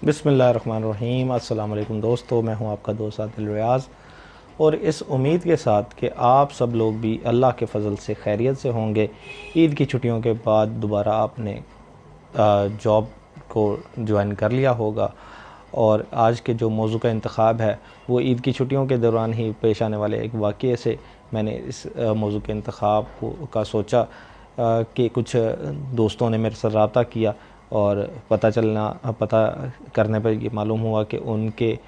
बिस्मिल्लाहिर्रहमानिर्रहीम। अस्सलाम वालेकुम दोस्तों, मैं हूं आपका दोस्त आदिल रियाज़ और इस उम्मीद के साथ कि आप सब लोग भी अल्लाह के फ़ज़ल से खैरियत से होंगे। ईद की छुट्टियों के बाद दोबारा आपने जॉब को ज्वाइन कर लिया होगा और आज के जो मौजू का इंतखाब है वो ईद की छुट्टियों के दौरान ही पेश आने वाले एक वाक़ये से मैंने इस मौजू के इंतखाब का सोचा कि कुछ दोस्तों ने मेरे साथ रब्ता किया और पता करने पर ये मालूम हुआ कि उनके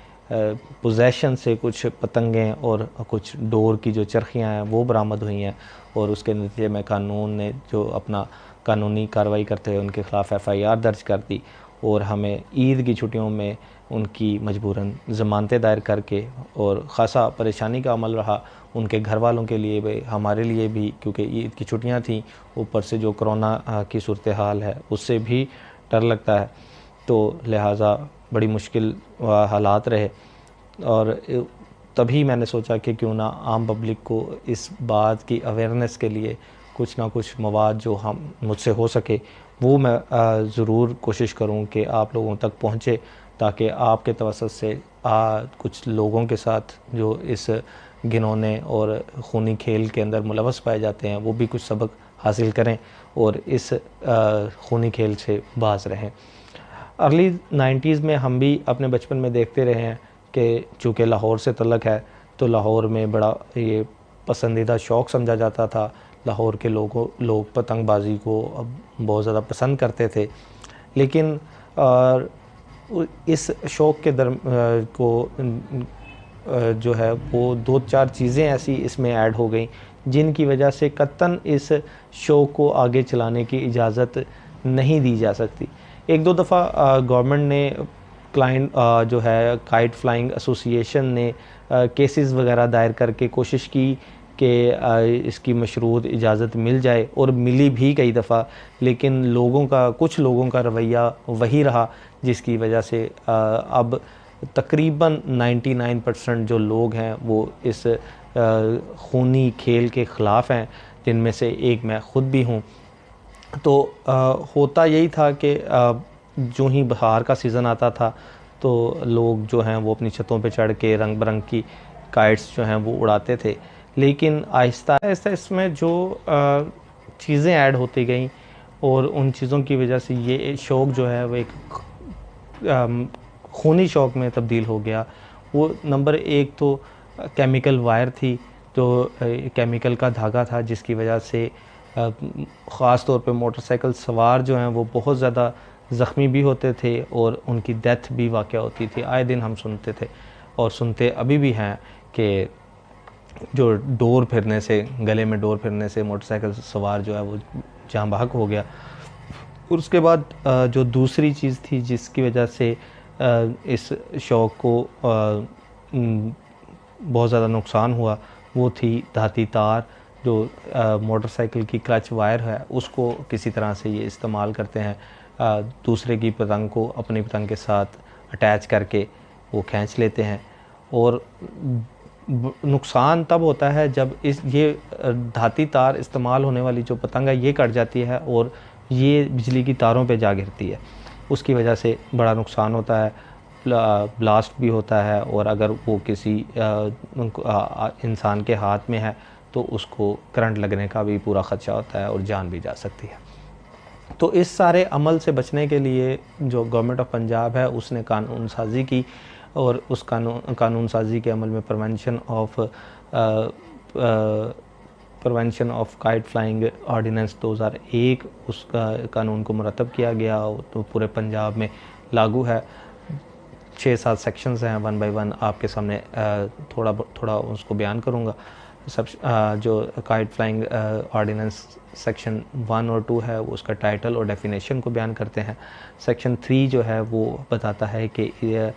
पोजेसन से कुछ पतंगें और कुछ डोर की जो चरखियाँ हैं वो बरामद हुई हैं और उसके नतीजे में कानून ने जो अपना कानूनी कार्रवाई करते हुए उनके ख़िलाफ़ FIR दर्ज कर दी और हमें ईद की छुट्टियों में उनकी मजबूरन ज़मानतें दायर करके और ख़ासा परेशानी का अमल रहा उनके घर वालों के लिए भी, हमारे लिए भी, क्योंकि ईद की छुट्टियां थीं, ऊपर से जो कोरोना की सूरत हाल है उससे भी डर लगता है, तो लिहाजा बड़ी मुश्किल हालात रहे। और तभी मैंने सोचा कि क्यों ना आम पब्लिक को इस बात की अवेयरनेस के लिए कुछ ना कुछ मवाद जो हम मुझसे हो सके वो मैं ज़रूर कोशिश करूं कि आप लोगों तक पहुंचे, ताकि आपके तवसत से कुछ लोगों के साथ जो इस घिनौने और खूनी खेल के अंदर मुलवस पाए जाते हैं वो भी कुछ सबक हासिल करें और इस खूनी खेल से बाज रहें। अर्ली 90s में हम भी अपने बचपन में देखते रहे हैं कि चूँकि लाहौर से तल्लक़ है तो लाहौर में बड़ा ये पसंदीदा शौक़ समझा जाता था। लाहौर के लोग पतंगबाज़ी को अब बहुत ज़्यादा पसंद करते थे, लेकिन इस शौक़ के जो है वो 2-4 चीज़ें ऐसी इसमें ऐड हो गई जिनकी वजह से कतई इस शौक़ को आगे चलाने की इजाज़त नहीं दी जा सकती। 1-2 दफ़ा गवर्नमेंट ने क्लाइंट जो है काइट फ्लाइंग एसोसिएशन ने केसेस वगैरह दायर करके कोशिश की कि इसकी मशरूत इजाज़त मिल जाए और मिली भी कई दफ़ा, लेकिन कुछ लोगों का रवैया वही रहा जिसकी वजह से अब तकरीबन 99% जो लोग हैं वो इस खूनी खेल के ख़िलाफ़ हैं, जिनमें से एक मैं ख़ुद भी हूँ। तो होता यही था कि जो ही बहार का सीज़न आता था तो लोग जो हैं वो अपनी छतों पे चढ़ के रंग बिरंग की काइट्स जो हैं वो उड़ाते थे, लेकिन आहिस्ता आहिस्ता इसमें जो चीज़ें ऐड होती गईं और उन चीज़ों की वजह से ये शौक़ जो है वो एक खूनी शौक़ में तब्दील हो गया। वो नंबर एक तो केमिकल वायर थी, जो केमिकल का धागा था, जिसकी वजह से ख़ास तौर पे मोटरसाइकिल सवार जो हैं वो बहुत ज़्यादा ज़ख्मी भी होते थे और उनकी डेथ भी वाक़या होती थी। आए दिन हम सुनते थे और सुनते अभी भी हैं कि जो डोर फिरने से, गले में डोर फिरने से मोटरसाइकिल सवार जो है वो जाँ बहक हो गया। और उसके बाद जो दूसरी चीज़ थी जिसकी वजह से इस शौक़ को बहुत ज़्यादा नुकसान हुआ वो थी धाती तार, जो मोटरसाइकिल की क्लच वायर है उसको किसी तरह से ये इस्तेमाल करते हैं, दूसरे की पतंग को अपनी पतंग के साथ अटैच करके वो खींच लेते हैं। और नुकसान तब होता है जब ये धाती तार इस्तेमाल होने वाली जो पतंग है ये कट जाती है और ये बिजली की तारों पे जा गिरती है, उसकी वजह से बड़ा नुकसान होता है, ब्लास्ट भी होता है और अगर वो किसी इंसान के हाथ में है तो उसको करंट लगने का भी पूरा ख़दशा होता है और जान भी जा सकती है। तो इस सारे अमल से बचने के लिए जो गवर्नमेंट ऑफ पंजाब है उसने कानून साज़ी की और उस कानून साज़ी के अमल में prevention of kite flying ordinance 2001 उसका कानून को मुरतब किया गया, तो पूरे पंजाब में लागू है। 6-7 सेक्शंस हैं, 1 बाय 1 आपके सामने थोड़ा उसको बयान करूँगा। जो काइट फ्लाइंग ऑर्डिनेंस सेक्शन 1 और 2 है वो उसका टाइटल और डेफिनेशन को बयान करते हैं। सेक्शन 3 जो है वो बताता है कि ये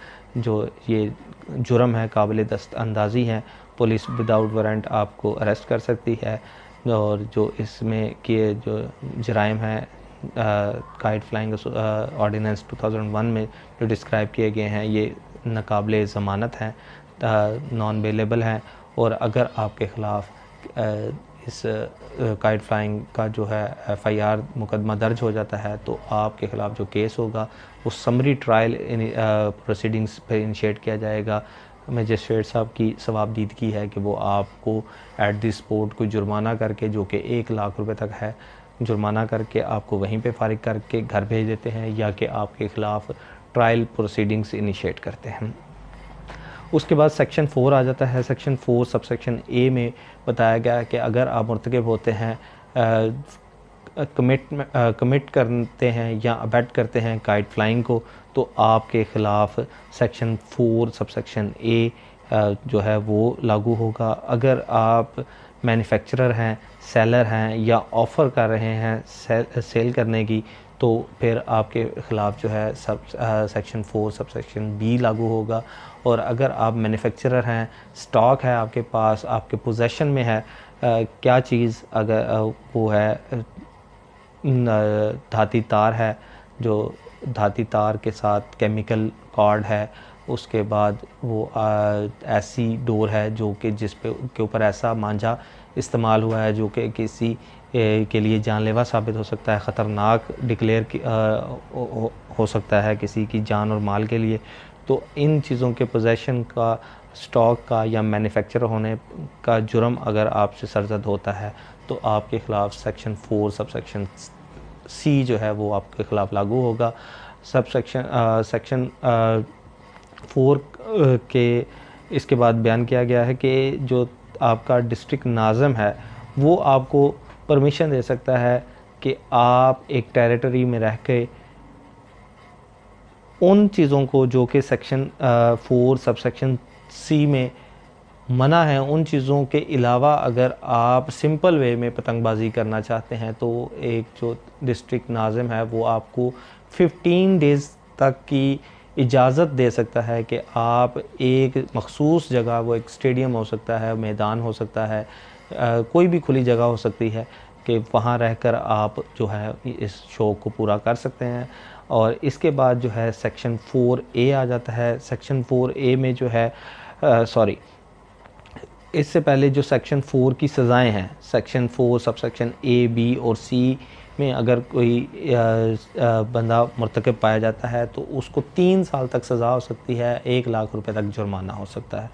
जुर्म है, काबिल दस्त अंदाज़ी है, पुलिस विदाउट वारंट आपको अरेस्ट कर सकती है। और जो इसमें किए जो जराइम हैं काइट फ्लाइंग ऑर्डिनेंस 2001 में जो डिस्क्राइब किए गए हैं ये नाकाबिले ज़मानत हैं, नॉन बेलेबल हैं और अगर आपके ख़िलाफ़ इस काइट फ्लाइंग का जो है एफआईआर मुकदमा दर्ज हो जाता है तो आपके ख़िलाफ़ जो केस होगा वो समरी ट्रायल प्रोसीडिंग्स पे इनिशिएट किया जाएगा। मजिस्ट्रेट साहब की सवाबदीदगी है कि वो आपको एट द स्पॉट कोई जुर्माना करके, जो कि 1 लाख रुपए तक है, जुर्माना करके आपको वहीं पे फारिग करके घर भेज देते हैं, या कि आपके ख़िलाफ़ ट्रायल प्रोसीडिंग्स इनिशिएट करते हैं। उसके बाद सेक्शन 4 आ जाता है। सेक्शन 4 सबसेक्शन ए में बताया गया है कि अगर आप मुर्तकब होते हैं, कमिट करते हैं या अबैट करते हैं काइट फ्लाइंग को, तो आपके ख़िलाफ़ सेक्शन 4 सबसेक्शन ए जो है वो लागू होगा। अगर आप मैन्युफैक्चरर हैं, सेलर हैं या ऑफ़र कर रहे हैं सेल करने की, तो फिर आपके ख़िलाफ़ जो है सेक्शन 4 सबसेक्शन बी लागू होगा। और अगर आप मैन्युफैक्चरर हैं, स्टॉक है आपके पास, आपके पोजेशन में है, क्या चीज़, अगर वो है धाती तार है, जो धाती तार के साथ केमिकल कॉर्ड है, उसके बाद वो ऐसी डोर है जो कि जिस पे के ऊपर ऐसा मांझा इस्तेमाल हुआ है जो कि किसी के लिए जानलेवा साबित हो सकता है, ख़तरनाक डिक्लेयर हो सकता है किसी की जान और माल के लिए। तो इन चीज़ों के पोजेशन का, स्टॉक का या मैन्युफैक्चर होने का जुर्म अगर आपसे सरजद होता है तो आपके ख़िलाफ़ सेक्शन 4 सबसेक्शन सी जो है वो आपके ख़िलाफ़ लागू होगा। सेक्शन 4 के इसके बाद बयान किया गया है कि जो आपका डिस्ट्रिक्ट नाज़म है वो आपको परमिशन दे सकता है कि आप एक टेरिटरी में रह के उन चीज़ों को जो कि सेक्शन 4 सबसेक्शन सी में मना है, उन चीज़ों के अलावा अगर आप सिंपल वे में पतंगबाज़ी करना चाहते हैं तो एक जो डिस्ट्रिक्ट नाज़िम है वो आपको 15 डेज़ तक की इजाज़त दे सकता है कि आप एक मखसूस जगह, वो एक स्टेडियम हो सकता है, मैदान हो सकता है, कोई भी खुली जगह हो सकती है, कि वहाँ रहकर आप जो है इस शौक़ को पूरा कर सकते हैं। और इसके बाद जो है सेक्शन 4A आ जाता है। सेक्शन 4A में जो है इससे पहले जो सेक्शन 4 की सज़ाएं हैं, सेक्शन 4 सबसेक्शन A, B और C में अगर कोई बंदा मुर्तकब पाया जाता है तो उसको 3 साल तक सज़ा हो सकती है, 1 लाख रुपए तक जुर्माना हो सकता है।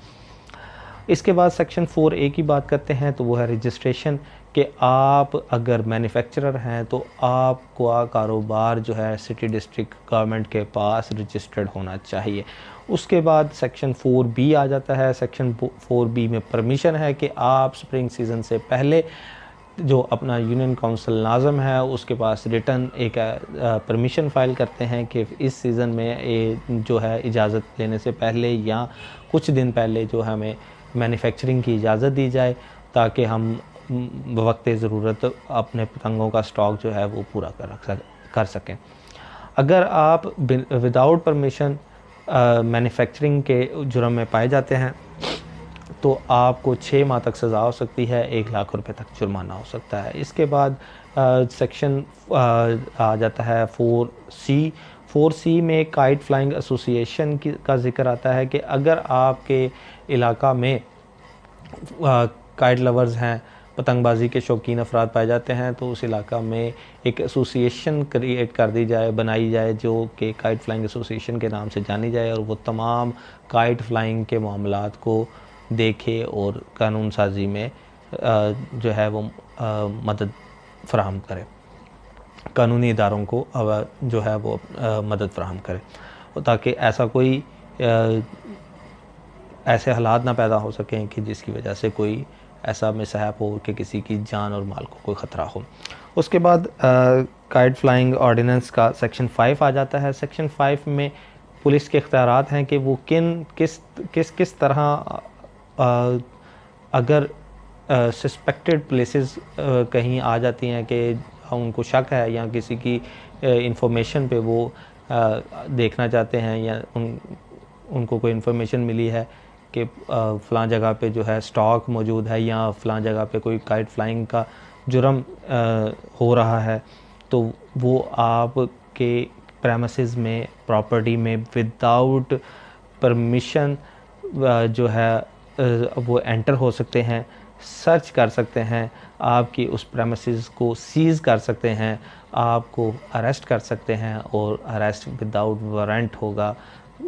इसके बाद सेक्शन 4A की बात करते हैं तो वो है रजिस्ट्रेशन, कि आप अगर मैन्युफैक्चरर हैं तो आपका कारोबार जो है सिटी डिस्ट्रिक्ट गवर्नमेंट के पास रजिस्टर्ड होना चाहिए। उसके बाद सेक्शन 4B आ जाता है। सेक्शन 4B में परमिशन है कि आप स्प्रिंग सीज़न से पहले जो अपना यूनियन काउंसिल नाज़म है उसके पास रिटर्न एक परमिशन फ़ाइल करते हैं कि इस सीज़न में जो है इजाज़त लेने से पहले या कुछ दिन पहले जो हमें मैन्युफैक्चरिंग की इजाज़त दी जाए, ताकि हम वक्त ज़रूरत अपने पतंगों का स्टॉक जो है वो पूरा कर सकें। अगर आप विदाउट परमिशन मैन्युफैक्चरिंग के जुर्म में पाए जाते हैं तो आपको 6 माह तक सज़ा हो सकती है, 1 लाख रुपए तक जुर्माना हो सकता है। इसके बाद सेक्शन आ जाता है 4C में काइट फ्लाइंग एसोसिएशन का ज़िक्र आता है कि अगर आपके इलाका में काइट लवर्स हैं, पतंगबाज़ी के शौकीन अफराद पाए जाते हैं, तो उस इलाका में एक एसोसिएशन क्रिएट कर दी जाए, बनाई जाए, जो कि काइट फ्लाइंग एसोसिएशन के नाम से जानी जाए, और वो तमाम काइट फ्लाइंग के मामलात को देखे और कानून साजी में जो है वो मदद फ़राहम करे, कानूनी इदारों को जो है वो मदद फ़राहम करे, ताकि ऐसा कोई ऐसे हालात ना पैदा हो सकें कि जिसकी वजह से कोई ऐसा मिसहैप हो कि किसी की जान और माल को कोई ख़तरा हो। उसके बाद काइट फ्लाइंग ऑर्डिनेंस का सेक्शन 5 आ जाता है। सेक्शन 5 में पुलिस के इख्तियारात हैं कि वो किस तरह अगर सस्पेक्टेड प्लेसेस कहीं आ जाती हैं कि उनको शक है या किसी की इंफॉर्मेशन पे वो देखना चाहते हैं, या उनको कोई इन्फॉर्मेशन मिली है कि फ़लाँ जगह पे जो है स्टॉक मौजूद है या फ़लाँ जगह पे कोई काइट फ्लाइंग का जुर्म हो रहा है, तो वो आपके प्रेमिसेस में, प्रॉपर्टी में विदाउट परमिशन जो है वो एंटर हो सकते हैं, सर्च कर सकते हैं, आपकी उस प्रेमिसेस को सीज़ कर सकते हैं, आपको अरेस्ट कर सकते हैं और अरेस्ट विदाउट वारंट होगा।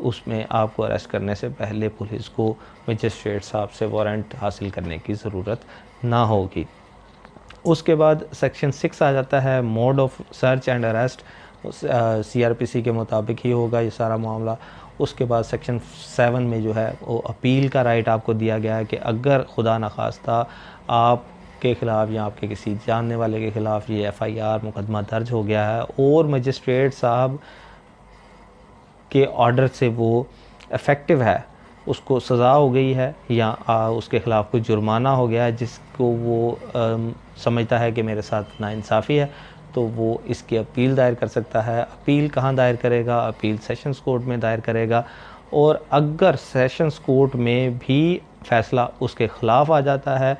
उसमें आपको अरेस्ट करने से पहले पुलिस को मजिस्ट्रेट साहब से वारंट हासिल करने की ज़रूरत ना होगी। उसके बाद सेक्शन 6 आ जाता है, mode of search and arrest. CRPC के मुताबिक ही होगा ये सारा मामला। उसके बाद सेक्शन 7 में जो है वो अपील का राइट आपको दिया गया है कि अगर खुदा न खास्ता आपके ख़िलाफ़ या आपके किसी जानने वाले के ख़िलाफ़ ये FIR मुकदमा दर्ज हो गया है और मजिस्ट्रेट साहब के ऑर्डर से वो इफ़ेक्टिव है, उसको सज़ा हो गई है या उसके ख़िलाफ़ कोई जुर्माना हो गया है जिसको वो समझता है कि मेरे साथ नाइंसाफ़ी है, तो वो इसकी अपील दायर कर सकता है। अपील कहाँ दायर करेगा? अपील सेशंस कोर्ट में दायर करेगा। और अगर सेशंस कोर्ट में भी फ़ैसला उसके ख़िलाफ़ आ जाता है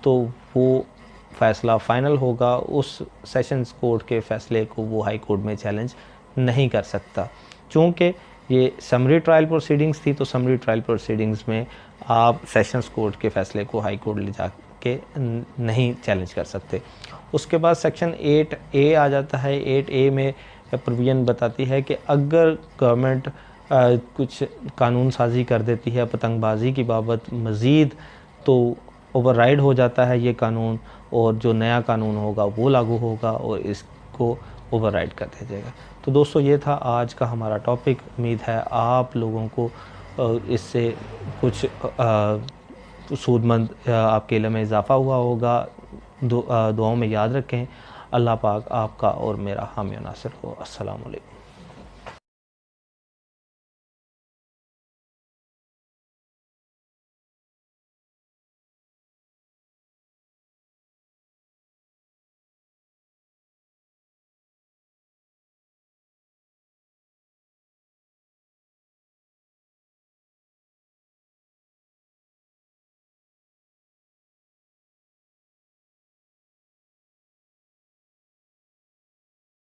तो वो फ़ैसला फ़ाइनल होगा। उस सेशंस कोर्ट के फ़ैसले को वो हाई कोर्ट में चैलेंज नहीं कर सकता। चूँकि ये समरी ट्रायल प्रोसीडिंग्स थी, तो समरी ट्रायल प्रोसीडिंग्स में आप सेशंस कोर्ट के फ़ैसले को हाई कोर्ट ले जा के नहीं चैलेंज कर सकते। उसके बाद सेक्शन 8A आ जाता है। 8A में प्रोविज़न बताती है कि अगर गवर्नमेंट कुछ कानून साजी कर देती है पतंगबाजी की बाबत मज़ीद, तो ओवरराइड हो जाता है ये कानून और जो नया कानून होगा वो लागू होगा और इसको ओवरराइड कर दिया जाएगा। तो दोस्तों, ये था आज का हमारा टॉपिक। उम्मीद है आप लोगों को इससे कुछ सूदमंद आपके इल्म में इजाफ़ा हुआ होगा। दुआओं में याद रखें। अल्लाह पाक आपका और मेरा हामी नासिर हो। अस्सलाम वालेकुम।